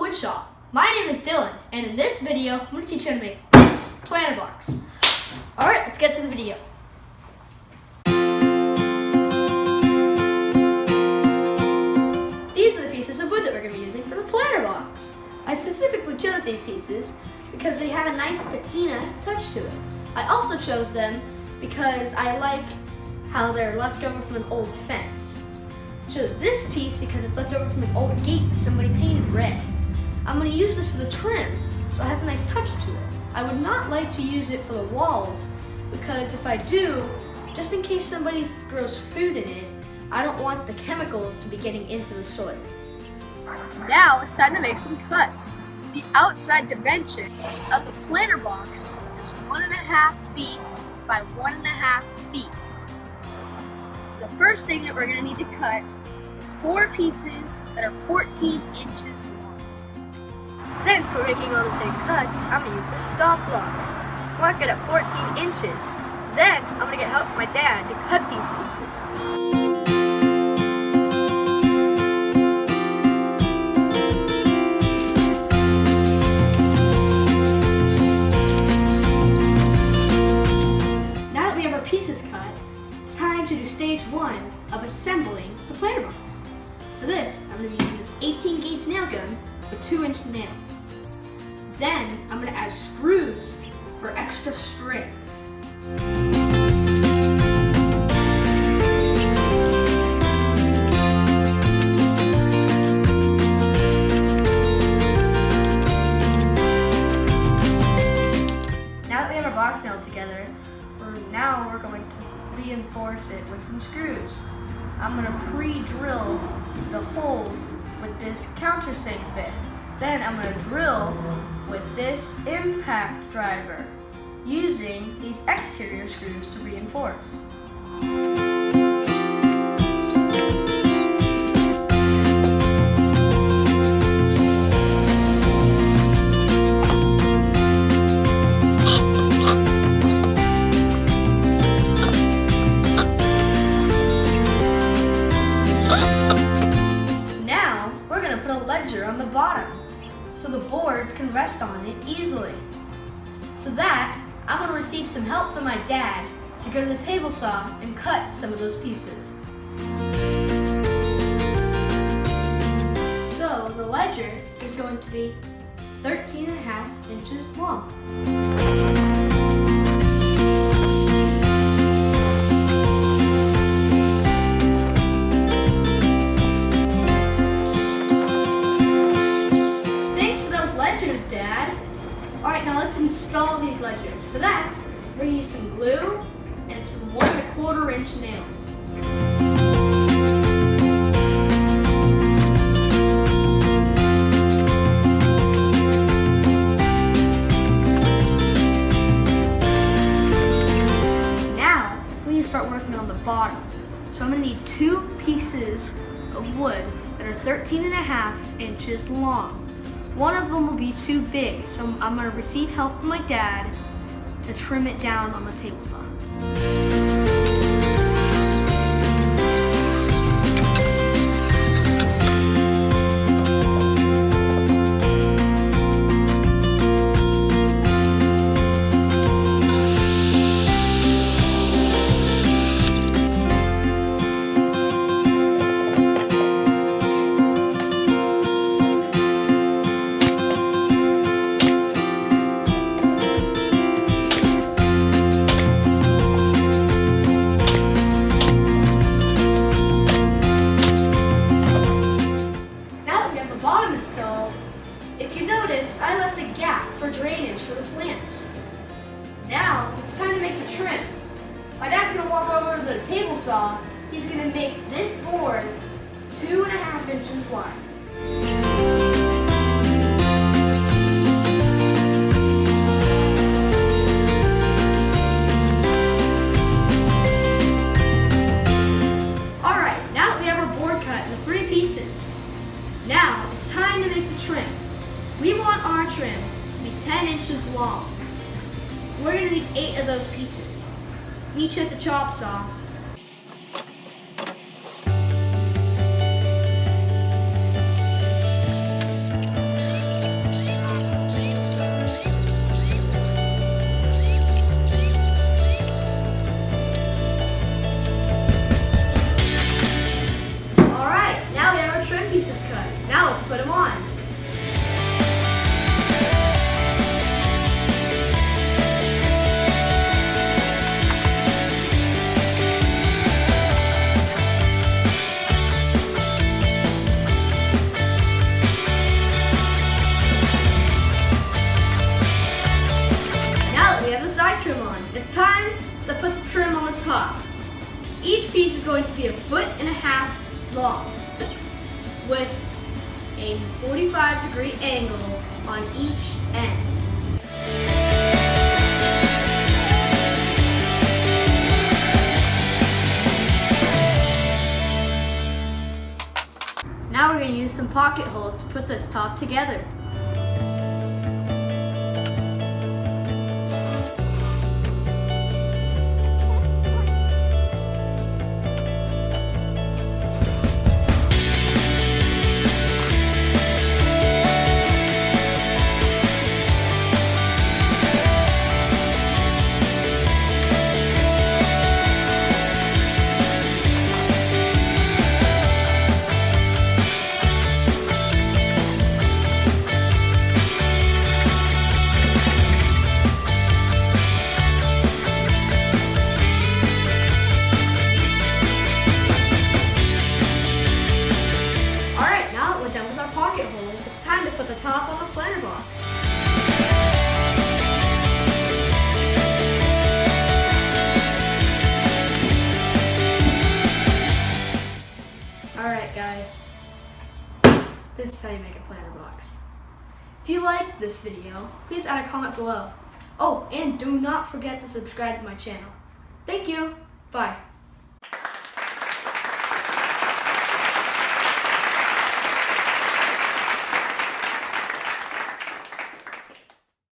Woodshop. My name is Dylan, and in this video, I'm going to teach you how to make this planter box. Alright, let's get to the video. These are the pieces of wood that we're going to be using for the planter box. I specifically chose these pieces because they have a nice patina touch to it. I also chose them because I like how they're left over from an old fence. I chose this piece because it's left over from an old gate that somebody painted red. I'm going to use this for the trim, so it has a nice touch to it. I would not like to use it for the walls, because if I do, just in case somebody grows food in it, I don't want the chemicals to be getting into the soil. Now it's time to make some cuts. The outside dimensions of the planter box is 1.5 feet by 1.5 feet. The first thing that we're going to need to cut is 4 pieces that are 14 inches long. Since we're making all the same cuts, I'm going to use a stop block. Mark it at 14 inches. Then I'm going to get help from my dad to cut these pieces. Pieces cut, it's time to do stage 1 of assembling the planter box. For this, I'm going to be using this 18 gauge nail gun with 2-inch nails. Then I'm going to add screws for extra strength. Now that we have our box nailed together, now we're going to reinforce it with some screws. I'm going to pre-drill the holes with this countersink bit. Then I'm going to drill with this impact driver using these exterior screws to reinforce. On the bottom so the boards can rest on it easily. For that, I'm going to receive some help from my dad to go to the table saw and cut some of those pieces. So the ledger is going to be 13.5 inches long. Dad. Alright, now let's install these ledgers. For that, we're going to use some glue and some 1.25 inch nails. Now, we need to start working on the bottom. So I'm going to need 2 pieces of wood that are 13.5 inches long. One of them will be too big, so I'm going to receive help from my dad to trim it down on the table saw. If you noticed, I left a gap for drainage for the plants. Now, it's time to make the trim. My dad's going to walk over to the table saw. He's going to make this board 2.5 inches wide. Alright, now that we have our board cut into 3 pieces, now it's time to make the trim. We want our trim to be 10 inches long. We're going to need 8 of those pieces. Meet you at the chop saw. Alright, now let's put them on. Trim on. It's time to put the trim on the top. Each piece is going to be 1.5 feet long with a 45-degree angle on each end. Now we're going to use some pocket holes to put this top together. It's time to put the top on the planter box. Alright guys, this is how you make a planter box. If you like this video, please add a comment below. Oh, and do not forget to subscribe to my channel. Thank you. Bye.